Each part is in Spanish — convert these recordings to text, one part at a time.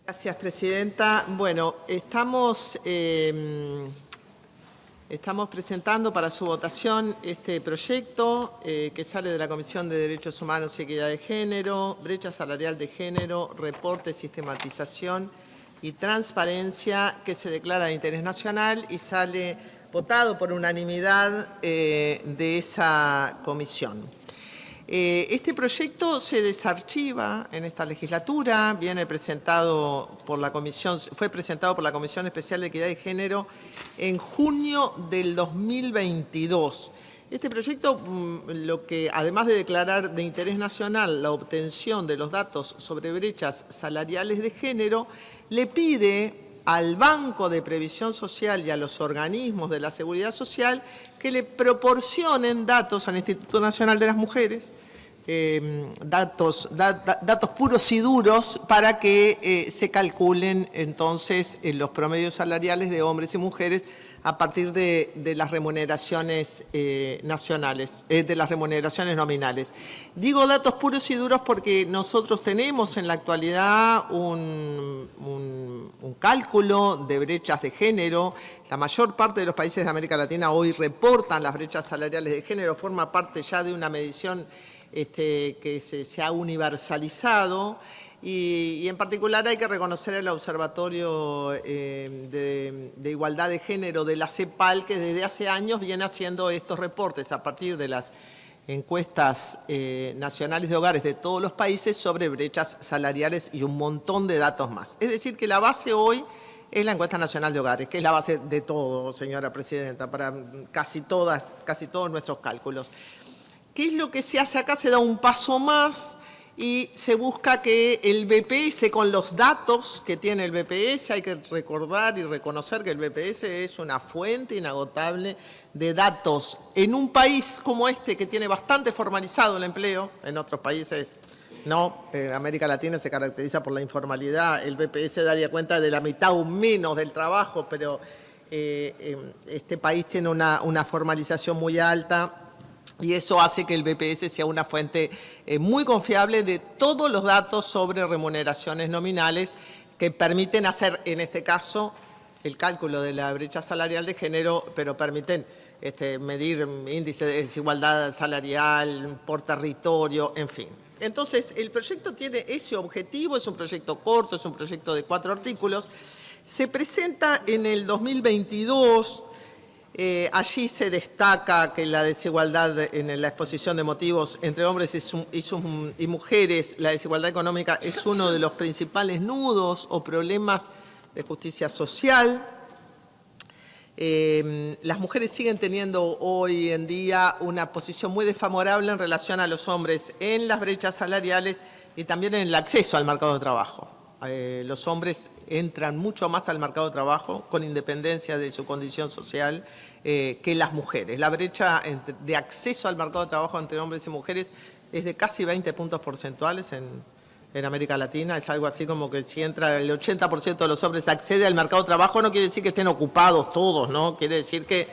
Gracias, Presidenta. Bueno, estamos presentando para su votación este proyecto que sale de la Comisión de Derechos Humanos y Equidad de Género, brecha salarial de género, reporte, sistematización y transparencia, que se declara de interés nacional y sale votado por unanimidad de esa comisión. Este proyecto se desarchiva en esta legislatura, fue presentado por la Comisión Especial de Equidad de Género en junio del 2022. Este proyecto, lo que además de declarar de interés nacional la obtención de los datos sobre brechas salariales de género, le pide al Banco de Previsión Social y a los organismos de la Seguridad Social que le proporcionen datos al Instituto Nacional de las Mujeres, datos puros y duros para que se calculen entonces los promedios salariales de hombres y mujeres a partir de las remuneraciones nacionales, de las remuneraciones nominales. Digo datos puros y duros porque nosotros tenemos en la actualidad un cálculo de brechas de género. La mayor parte de los países de América Latina hoy reportan las brechas salariales de género, forma parte ya de una medición que se ha universalizado. Y en particular hay que reconocer el Observatorio de Igualdad de Género de la CEPAL, que desde hace años viene haciendo estos reportes a partir de las encuestas nacionales de hogares de todos los países sobre brechas salariales y un montón de datos más. Es decir, que la base hoy es la encuesta nacional de hogares, que es la base de todo, señora Presidenta, para casi todos nuestros cálculos. ¿Qué es lo que se hace acá? Se da un paso más y se busca que el BPS, con los datos que tiene el BPS, hay que recordar y reconocer que el BPS es una fuente inagotable de datos en un país como este que tiene bastante formalizado el empleo. En otros países no, América Latina se caracteriza por la informalidad, el BPS daría cuenta de la mitad o menos del trabajo, pero este país tiene una formalización muy alta. Y eso hace que el BPS sea una fuente muy confiable de todos los datos sobre remuneraciones nominales que permiten hacer, en este caso, el cálculo de la brecha salarial de género, pero permiten medir índice de desigualdad salarial por territorio, en fin. Entonces, el proyecto tiene ese objetivo, es un proyecto corto, es un proyecto de 4 artículos. Se presenta en el 2022. Allí se destaca que la desigualdad en la exposición de motivos entre hombres y mujeres, la desigualdad económica es uno de los principales nudos o problemas de justicia social. Las mujeres siguen teniendo hoy en día una posición muy desfavorable en relación a los hombres en las brechas salariales y también en el acceso al mercado de trabajo. Los hombres entran mucho más al mercado de trabajo con independencia de su condición social que las mujeres. La brecha de acceso al mercado de trabajo entre hombres y mujeres es de casi 20 puntos porcentuales en América Latina. Es algo así como que si entra el 80% de los hombres accede al mercado de trabajo, no quiere decir que estén ocupados todos, ¿no? Quiere decir que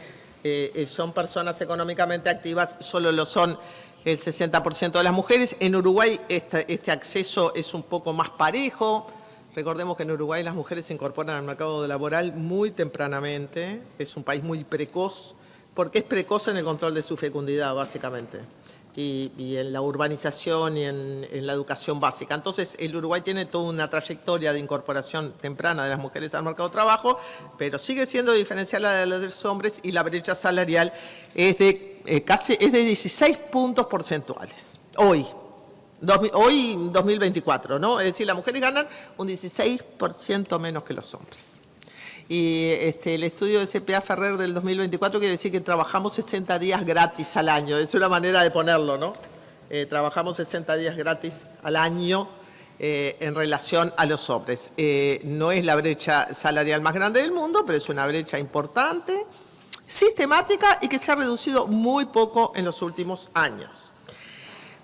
son personas económicamente activas, solo lo son el 60% de las mujeres. En Uruguay este acceso es un poco más parejo. Recordemos que en Uruguay las mujeres se incorporan al mercado laboral muy tempranamente. Es un país muy precoz, porque es precoz en el control de su fecundidad, básicamente, y en la urbanización y en la educación básica. Entonces, el Uruguay tiene toda una trayectoria de incorporación temprana de las mujeres al mercado de trabajo, pero sigue siendo diferencial a la de los hombres y la brecha salarial es de 16 puntos porcentuales. Hoy 2024, ¿no? Es decir, las mujeres ganan un 16% menos que los hombres. Y el estudio de CPA Ferrer del 2024 quiere decir que trabajamos 60 días gratis al año. Es una manera de ponerlo, ¿no? Trabajamos 60 días gratis al año en relación a los hombres. No es la brecha salarial más grande del mundo, pero es una brecha importante, sistemática y que se ha reducido muy poco en los últimos años.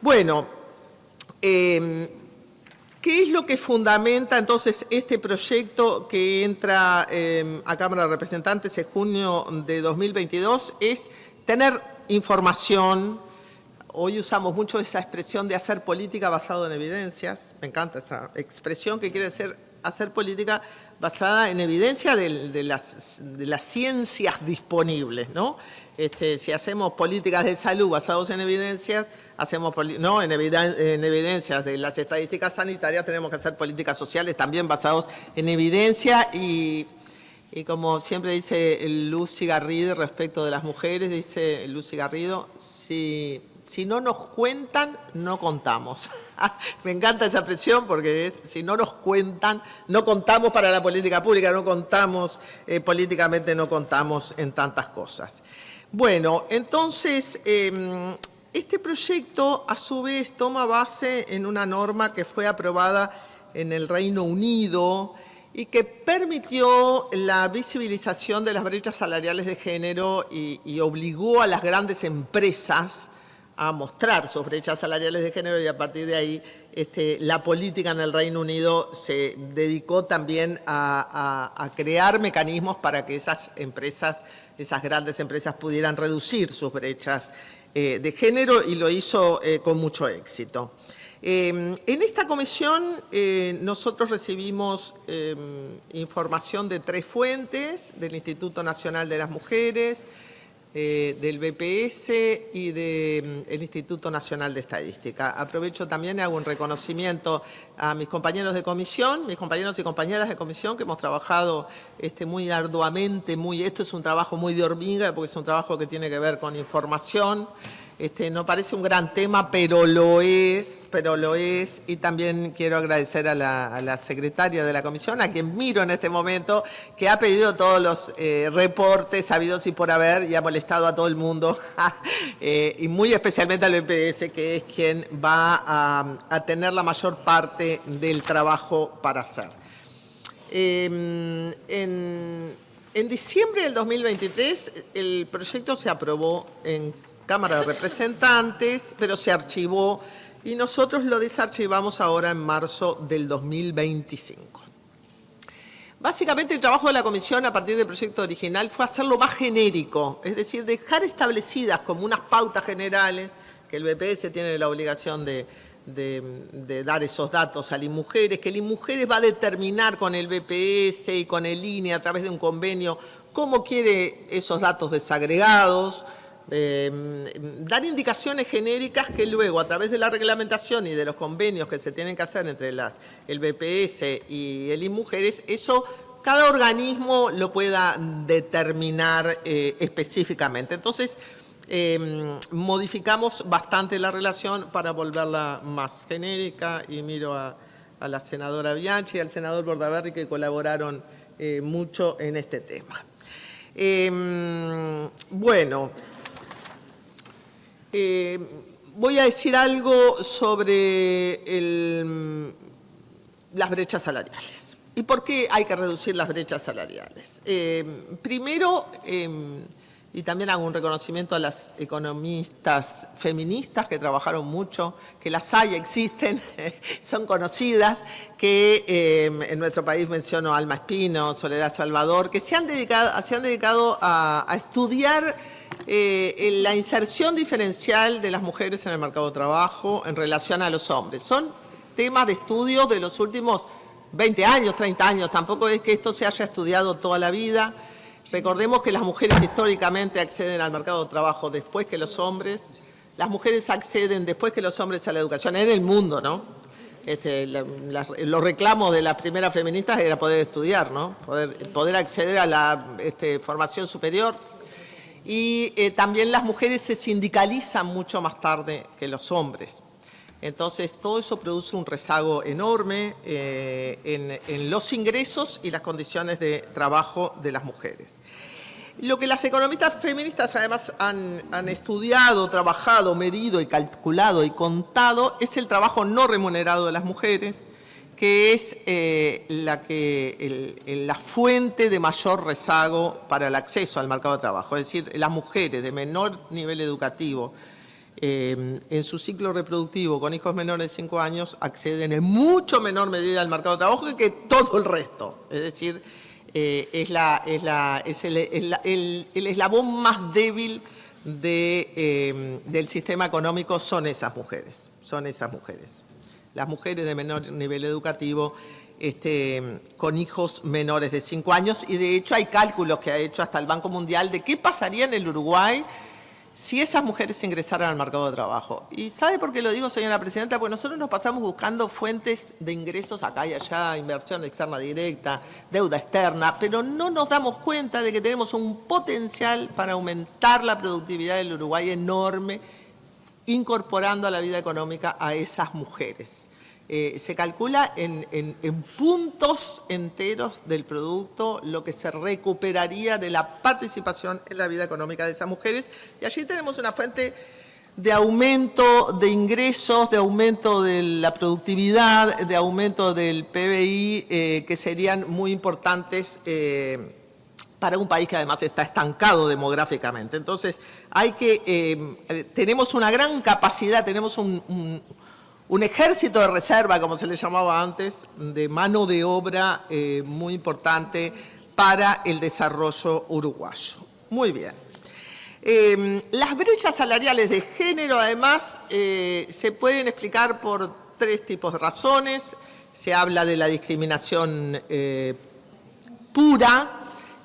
Bueno, ¿qué es lo que fundamenta entonces este proyecto que entra a Cámara de Representantes en junio de 2022? Es tener información. Hoy usamos mucho esa expresión de hacer política basado en evidencias. Me encanta esa expresión, que quiere hacer política basada en evidencia de las ciencias disponibles, ¿no? Si hacemos políticas de salud basadas en evidencias, en evidencias de las estadísticas sanitarias, tenemos que hacer políticas sociales también basadas en evidencia y como siempre dice Lucy Garrido respecto de las mujeres, dice Lucy Garrido, si no nos cuentan, no contamos. Me encanta esa expresión porque es, si no nos cuentan, no contamos para la política pública, no contamos políticamente, no contamos en tantas cosas. Bueno, entonces, este proyecto a su vez toma base en una norma que fue aprobada en el Reino Unido y que permitió la visibilización de las brechas salariales de género y obligó a las grandes empresas a mostrar sus brechas salariales de género y a partir de ahí la política en el Reino Unido se dedicó también a crear mecanismos para que esas empresas, esas grandes empresas pudieran reducir sus brechas de género y lo hizo con mucho éxito. En esta comisión nosotros recibimos información de 3 fuentes, del Instituto Nacional de las Mujeres, del BPS y del Instituto Nacional de Estadística. Aprovecho también y hago un reconocimiento a mis compañeros de comisión, mis compañeros y compañeras de comisión que hemos trabajado muy arduamente, esto es un trabajo muy de hormiga porque es un trabajo que tiene que ver con información. No parece un gran tema, pero lo es, y también quiero agradecer a la secretaria de la comisión, a quien miro en este momento, que ha pedido todos los reportes habidos y por haber y ha molestado a todo el mundo, y muy especialmente al BPS, que es quien va a tener la mayor parte del trabajo para hacer. En diciembre del 2023, el proyecto se aprobó en Cámara de Representantes, pero se archivó y nosotros lo desarchivamos ahora en marzo del 2025. Básicamente el trabajo de la comisión a partir del proyecto original fue hacerlo más genérico, es decir, dejar establecidas como unas pautas generales, que el BPS tiene la obligación de dar esos datos al INMujeres, que el INMujeres va a determinar con el BPS y con el INE a través de un convenio cómo quiere esos datos desagregados, dar indicaciones genéricas que luego a través de la reglamentación y de los convenios que se tienen que hacer entre el BPS y el INMujeres, eso cada organismo lo pueda determinar específicamente. Entonces, modificamos bastante la relación para volverla más genérica y miro a la senadora Bianchi y al senador Bordaberry que colaboraron mucho en este tema. Bueno, voy a decir algo sobre las brechas salariales. ¿Y por qué hay que reducir las brechas salariales? Primero, y también hago un reconocimiento a las economistas feministas que trabajaron mucho, que las hay, existen, son conocidas, que en nuestro país menciono Alma Espino, Soledad Salvador, que se han dedicado a estudiar la inserción diferencial de las mujeres en el mercado de trabajo en relación a los hombres. Son temas de estudio de los últimos 20 años, 30 años, tampoco es que esto se haya estudiado toda la vida. Recordemos que las mujeres históricamente acceden al mercado de trabajo después que los hombres. Las mujeres acceden después que los hombres a la educación en el mundo, ¿no? Los reclamos de las primeras feministas era poder estudiar, ¿no? Poder acceder a la formación superior. Y también las mujeres se sindicalizan mucho más tarde que los hombres. Entonces, todo eso produce un rezago enorme en los ingresos y las condiciones de trabajo de las mujeres. Lo que las economistas feministas además han estudiado, trabajado, medido y calculado y contado es el trabajo no remunerado de las mujeres, que es la fuente de mayor rezago para el acceso al mercado de trabajo. Es decir, las mujeres de menor nivel educativo en su ciclo reproductivo con hijos menores de 5 años acceden en mucho menor medida al mercado de trabajo que todo el resto. Es decir, es el eslabón más débil del sistema económico son esas mujeres. Las mujeres de menor nivel educativo con hijos menores de 5 años, y de hecho hay cálculos que ha hecho hasta el Banco Mundial de qué pasaría en el Uruguay si esas mujeres ingresaran al mercado de trabajo. ¿Y sabe por qué lo digo, señora presidenta? Porque nosotros nos pasamos buscando fuentes de ingresos acá y allá, inversión externa directa, deuda externa, pero no nos damos cuenta de que tenemos un potencial para aumentar la productividad del Uruguay enorme, incorporando a la vida económica a esas mujeres. Se calcula en puntos enteros del producto lo que se recuperaría de la participación en la vida económica de esas mujeres. Y allí tenemos una fuente de aumento de ingresos, de aumento de la productividad, de aumento del PBI, que serían muy importantes para un país que además está estancado demográficamente. Entonces, tenemos una gran capacidad, tenemos un ejército de reserva, como se le llamaba antes, de mano de obra muy importante para el desarrollo uruguayo. Muy bien. Las brechas salariales de género, además, se pueden explicar por 3 tipos de razones. Se habla de la discriminación pura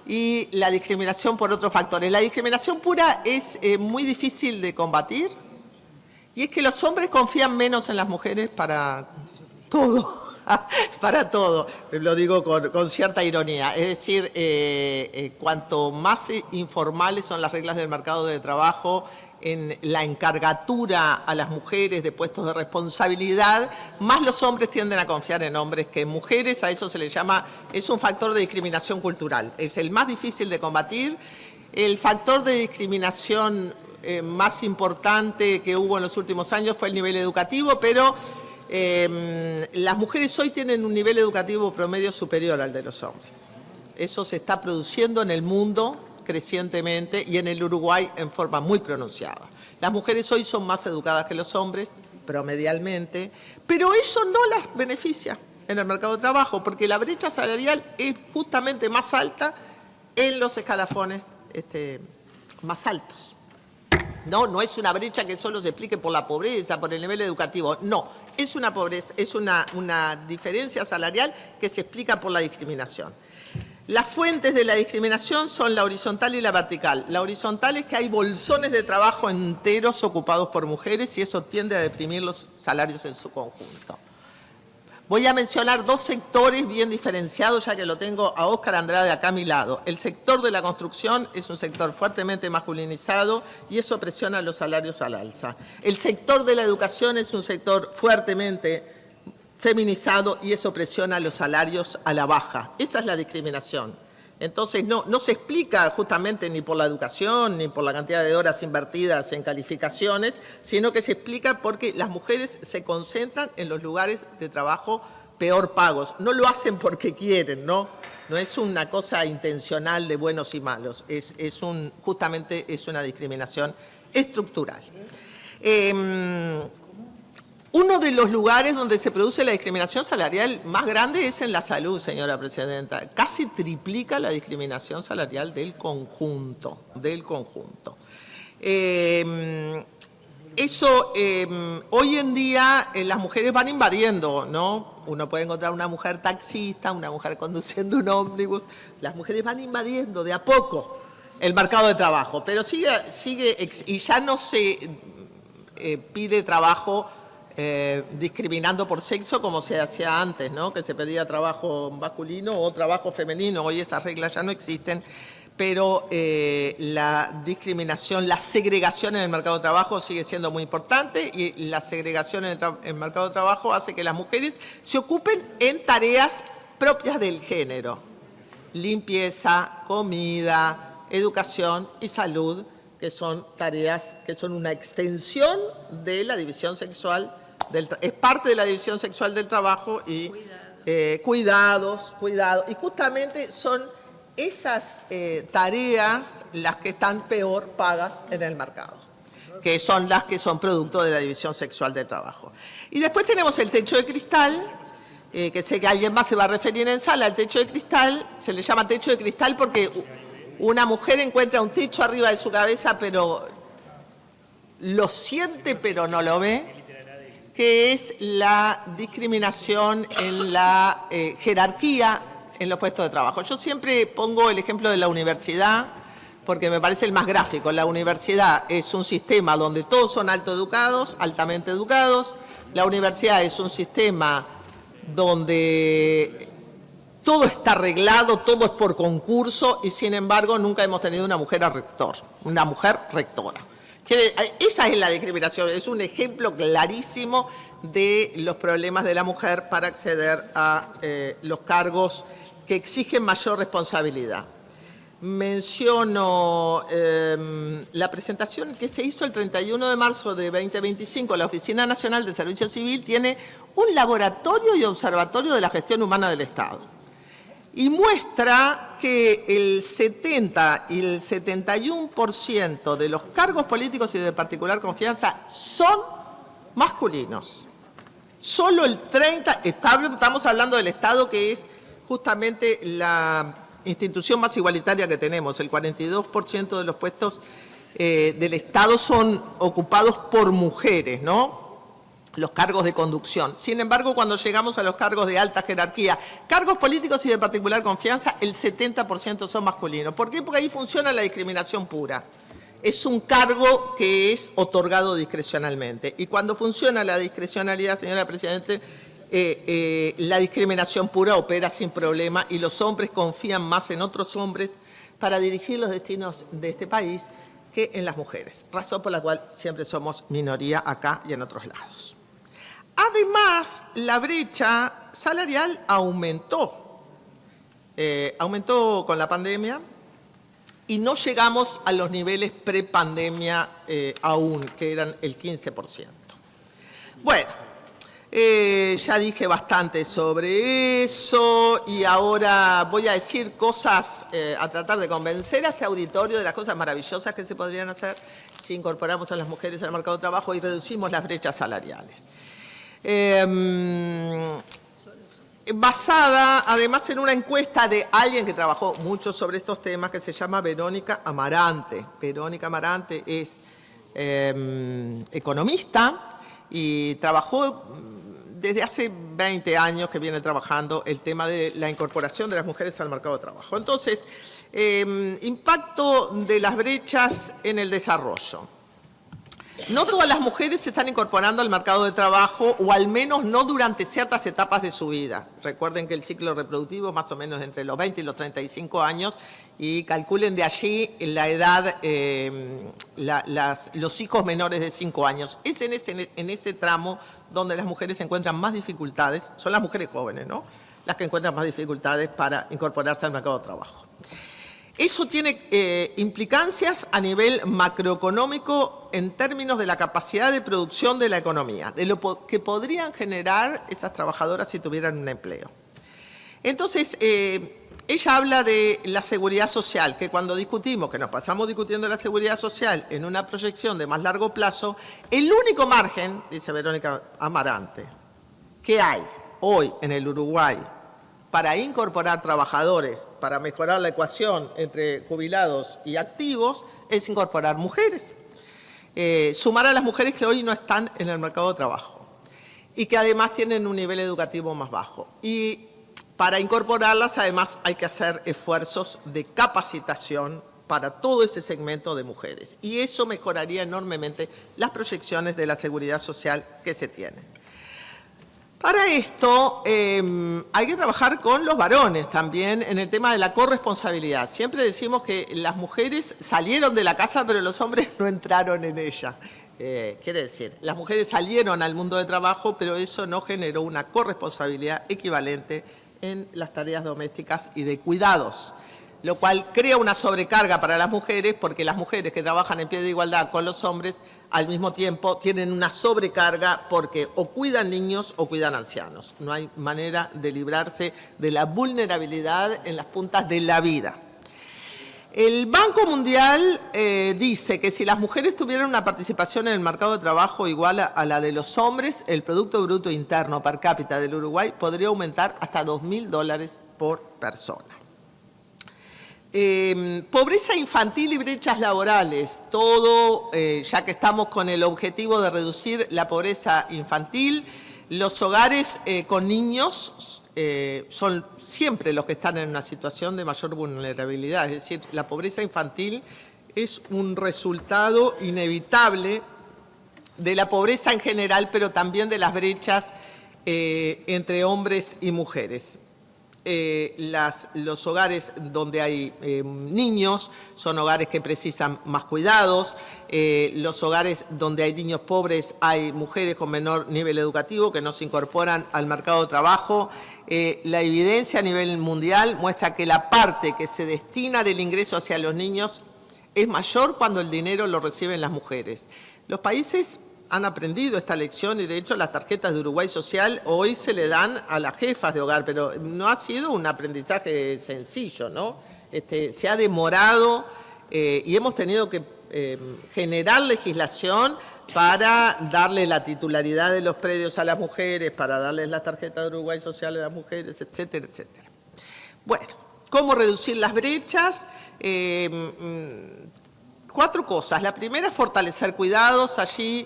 y la discriminación por otros factores. La discriminación pura es muy difícil de combatir, y es que los hombres confían menos en las mujeres para todo, para todo. Lo digo con cierta ironía. Es decir, cuanto más informales son las reglas del mercado de trabajo en la encargatura a las mujeres de puestos de responsabilidad, más los hombres tienden a confiar en hombres que en mujeres. A eso se le llama, es un factor de discriminación cultural. Es el más difícil de combatir. El factor de discriminación más importante que hubo en los últimos años fue el nivel educativo, pero las mujeres hoy tienen un nivel educativo promedio superior al de los hombres. Eso se está produciendo en el mundo crecientemente y en el Uruguay en forma muy pronunciada. Las mujeres hoy son más educadas que los hombres, promedialmente, pero eso no las beneficia en el mercado de trabajo, porque la brecha salarial es justamente más alta en los escalafones más altos. No es una brecha que solo se explique por la pobreza, por el nivel educativo. No, es una pobreza, es una diferencia salarial que se explica por la discriminación. Las fuentes de la discriminación son la horizontal y la vertical. La horizontal es que hay bolsones de trabajo enteros ocupados por mujeres y eso tiende a deprimir los salarios en su conjunto. Voy a mencionar 2 sectores bien diferenciados, ya que lo tengo a Óscar Andrade acá a mi lado. El sector de la construcción es un sector fuertemente masculinizado y eso presiona los salarios al alza. El sector de la educación es un sector fuertemente feminizado y eso presiona los salarios a la baja. Esa es la discriminación. Entonces, no se explica justamente ni por la educación, ni por la cantidad de horas invertidas en calificaciones, sino que se explica porque las mujeres se concentran en los lugares de trabajo peor pagos. No lo hacen porque quieren, ¿no? No es una cosa intencional de buenos y malos, justamente es una discriminación estructural. Uno de los lugares donde se produce la discriminación salarial más grande es en la salud, señora presidenta. Casi triplica la discriminación salarial del conjunto. Hoy en día las mujeres van invadiendo, ¿no? Uno puede encontrar una mujer taxista, una mujer conduciendo un ómnibus. Las mujeres van invadiendo de a poco el mercado de trabajo, pero sigue y ya no se pide trabajo discriminando por sexo como se hacía antes, ¿no? Que se pedía trabajo masculino o trabajo femenino. Hoy esas reglas ya no existen, pero la discriminación, la segregación en el mercado de trabajo sigue siendo muy importante y la segregación en el mercado de trabajo hace que las mujeres se ocupen en tareas propias del género: limpieza, comida, educación y salud, que son tareas que son una extensión de la división sexual, es parte de la división sexual del trabajo y cuidados. Y justamente son esas tareas las que están peor pagas en el mercado, que son las que son producto de la división sexual del trabajo. Y después tenemos el techo de cristal, que sé que alguien más se va a referir en sala al techo de cristal. Se le llama techo de cristal porque una mujer encuentra un techo arriba de su cabeza, pero lo siente, pero no lo ve. que es la discriminación en la jerarquía en los puestos de trabajo. Yo siempre pongo el ejemplo de la universidad, porque me parece el más gráfico. La universidad es un sistema donde todos son altamente educados. La universidad es un sistema donde todo está arreglado, todo es por concurso y, sin embargo, nunca hemos tenido una mujer rectora. Esa es la discriminación, es un ejemplo clarísimo de los problemas de la mujer para acceder a los cargos que exigen mayor responsabilidad. Menciono la presentación que se hizo el 31 de marzo de 2025. La Oficina Nacional de Servicio Civil tiene un laboratorio y observatorio de la gestión humana del Estado. Y muestra que el 70 y el 71% de los cargos políticos y de particular confianza son masculinos. Solo el 30%, estamos hablando del Estado, que es justamente la institución más igualitaria que tenemos. El 42% de los puestos del Estado son ocupados por mujeres, ¿no? Los cargos de conducción. Sin embargo, cuando llegamos a los cargos de alta jerarquía, cargos políticos y de particular confianza, el 70% son masculinos. ¿Por qué? Porque ahí funciona la discriminación pura. Es un cargo que es otorgado discrecionalmente. Y cuando funciona la discrecionalidad, señora Presidente, la discriminación pura opera sin problema y los hombres confían más en otros hombres para dirigir los destinos de este país que en las mujeres, razón por la cual siempre somos minoría acá y en otros lados. Además, la brecha salarial aumentó con la pandemia y no llegamos a los niveles prepandemia aún, que eran el 15%. Bueno, ya dije bastante sobre eso y ahora voy a decir cosas, a tratar de convencer a este auditorio de las cosas maravillosas que se podrían hacer si incorporamos a las mujeres al mercado de trabajo y reducimos las brechas salariales. Basada además en una encuesta de alguien que trabajó mucho sobre estos temas, que se llama Verónica Amarante. Verónica Amarante es economista y trabajó desde hace 20 años que viene trabajando el tema de la incorporación de las mujeres al mercado de trabajo. Entonces, impacto de las brechas en el desarrollo. No todas las mujeres se están incorporando al mercado de trabajo, o al menos no durante ciertas etapas de su vida. Recuerden que el ciclo reproductivo es más o menos entre los 20 y los 35 años y calculen de allí la edad, los hijos menores de 5 años. Es en ese tramo donde las mujeres encuentran más dificultades, son las mujeres jóvenes, ¿no?, las que encuentran más dificultades para incorporarse al mercado de trabajo. Eso tiene implicancias a nivel macroeconómico en términos de la capacidad de producción de la economía, de lo que podrían generar esas trabajadoras si tuvieran un empleo. Entonces, ella habla de la seguridad social, que cuando discutimos, que nos pasamos discutiendo la seguridad social en una proyección de más largo plazo, el único margen, dice Verónica Amarante, que hay hoy en el Uruguay para incorporar trabajadores, para mejorar la ecuación entre jubilados y activos, es incorporar mujeres. Sumar a las mujeres que hoy no están en el mercado de trabajo y que además tienen un nivel educativo más bajo. Y para incorporarlas, además, hay que hacer esfuerzos de capacitación para todo ese segmento de mujeres. Y eso mejoraría enormemente las proyecciones de la seguridad social que se tienen. Para esto hay que trabajar con los varones también en el tema de la corresponsabilidad. Siempre decimos que las mujeres salieron de la casa, pero los hombres no entraron en ella. Quiere decir, las mujeres salieron al mundo del trabajo, pero eso no generó una corresponsabilidad equivalente en las tareas domésticas y de cuidados, lo cual crea una sobrecarga para las mujeres, porque las mujeres que trabajan en pie de igualdad con los hombres al mismo tiempo tienen una sobrecarga porque o cuidan niños o cuidan ancianos. No hay manera de librarse de la vulnerabilidad en las puntas de la vida. El Banco Mundial dice que si las mujeres tuvieran una participación en el mercado de trabajo igual a la de los hombres, el Producto Bruto Interno per cápita del Uruguay podría aumentar hasta $2.000 por persona. Pobreza infantil y brechas laborales. Todo, ya que estamos con el objetivo de reducir la pobreza infantil, los hogares con niños son siempre los que están en una situación de mayor vulnerabilidad. Es decir, la pobreza infantil es un resultado inevitable de la pobreza en general, pero también de las brechas entre hombres y mujeres. Los hogares donde hay niños son hogares que precisan más cuidados. Los hogares donde hay niños pobres hay mujeres con menor nivel educativo que no se incorporan al mercado de trabajo. La evidencia a nivel mundial muestra que la parte que se destina del ingreso hacia los niños es mayor cuando el dinero lo reciben las mujeres. Los países han aprendido esta lección y de hecho las tarjetas de Uruguay Social hoy se le dan a las jefas de hogar, pero no ha sido un aprendizaje sencillo, ¿no? Se ha demorado y hemos tenido que generar legislación para darle la titularidad de los predios a las mujeres, para darles las tarjetas de Uruguay Social a las mujeres, etcétera, etcétera. Bueno, ¿cómo reducir las brechas? 4 cosas. La primera es fortalecer cuidados. Allí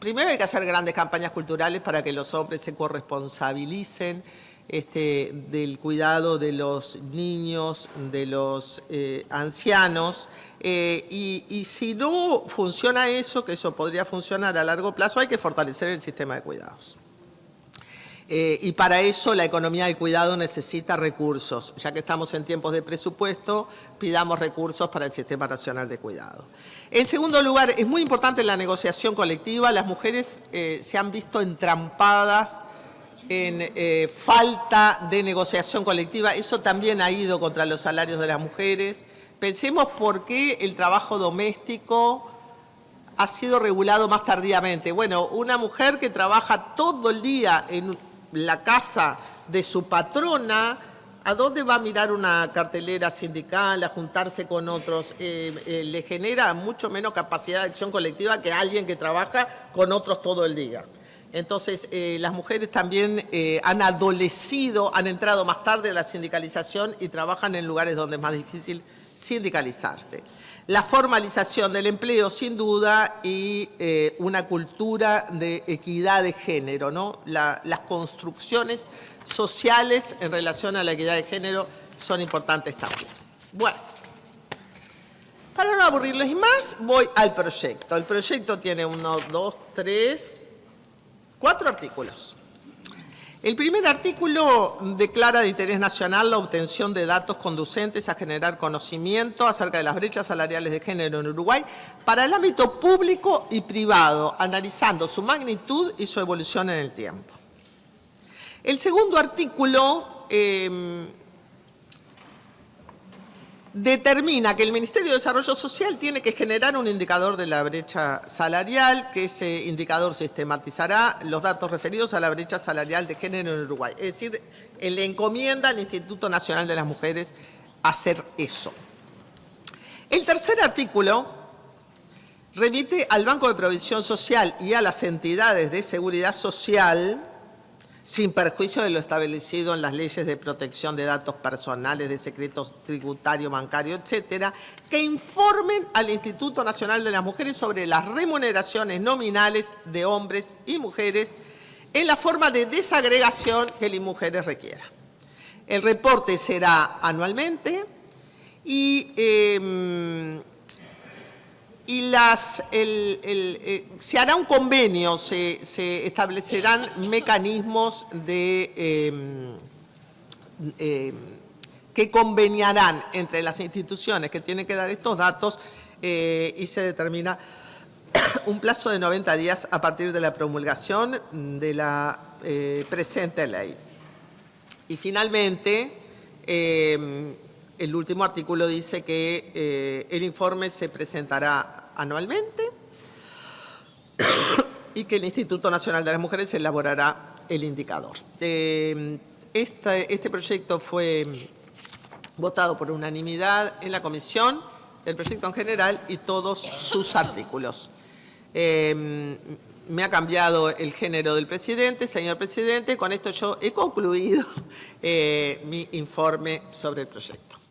primero hay que hacer grandes campañas culturales para que los hombres se corresponsabilicen del cuidado de los niños, de los ancianos. Y si no funciona eso, que eso podría funcionar a largo plazo, hay que fortalecer el sistema de cuidados. Y para eso la economía del cuidado necesita recursos. Ya que estamos en tiempos de presupuesto, pidamos recursos para el Sistema Nacional de Cuidado. En segundo lugar, es muy importante la negociación colectiva. Las mujeres se han visto entrampadas en falta de negociación colectiva. Eso también ha ido contra los salarios de las mujeres. Pensemos por qué el trabajo doméstico ha sido regulado más tardíamente. Bueno, una mujer que trabaja todo el día en la casa de su patrona, ¿a dónde va a mirar una cartelera sindical, a juntarse con otros? Le genera mucho menos capacidad de acción colectiva que alguien que trabaja con otros todo el día. Entonces, las mujeres también han adolecido, han entrado más tarde a la sindicalización y trabajan en lugares donde es más difícil sindicalizarse. La formalización del empleo, sin duda, y una cultura de equidad de género, ¿no? Las construcciones sociales en relación a la equidad de género son importantes también. Bueno, para no aburrirles más, voy al proyecto. El proyecto tiene 1, 2, 3, 4 artículos. El primer artículo declara de interés nacional la obtención de datos conducentes a generar conocimiento acerca de las brechas salariales de género en Uruguay para el ámbito público y privado, analizando su magnitud y su evolución en el tiempo. El segundo artículo determina que el Ministerio de Desarrollo Social tiene que generar un indicador de la brecha salarial, que ese indicador sistematizará los datos referidos a la brecha salarial de género en Uruguay. Es decir, le encomienda al Instituto Nacional de las Mujeres hacer eso. El tercer artículo remite al Banco de Provisión Social y a las entidades de seguridad social, sin perjuicio de lo establecido en las leyes de protección de datos personales, de secretos tributario, bancario, etcétera, que informen al Instituto Nacional de las Mujeres sobre las remuneraciones nominales de hombres y mujeres en la forma de desagregación que las mujeres requieran. El reporte será anualmente y se hará un convenio, se establecerán mecanismos que conveniarán entre las instituciones que tienen que dar estos datos y se determina un plazo de 90 días a partir de la promulgación de la presente ley. Y finalmente, el último artículo dice que el informe se presentará anualmente y que el Instituto Nacional de las Mujeres elaborará el indicador. Este proyecto fue votado por unanimidad en la comisión, el proyecto en general y todos sus artículos. Me ha cambiado el género del presidente. Señor presidente, con esto yo he concluido mi informe sobre el proyecto.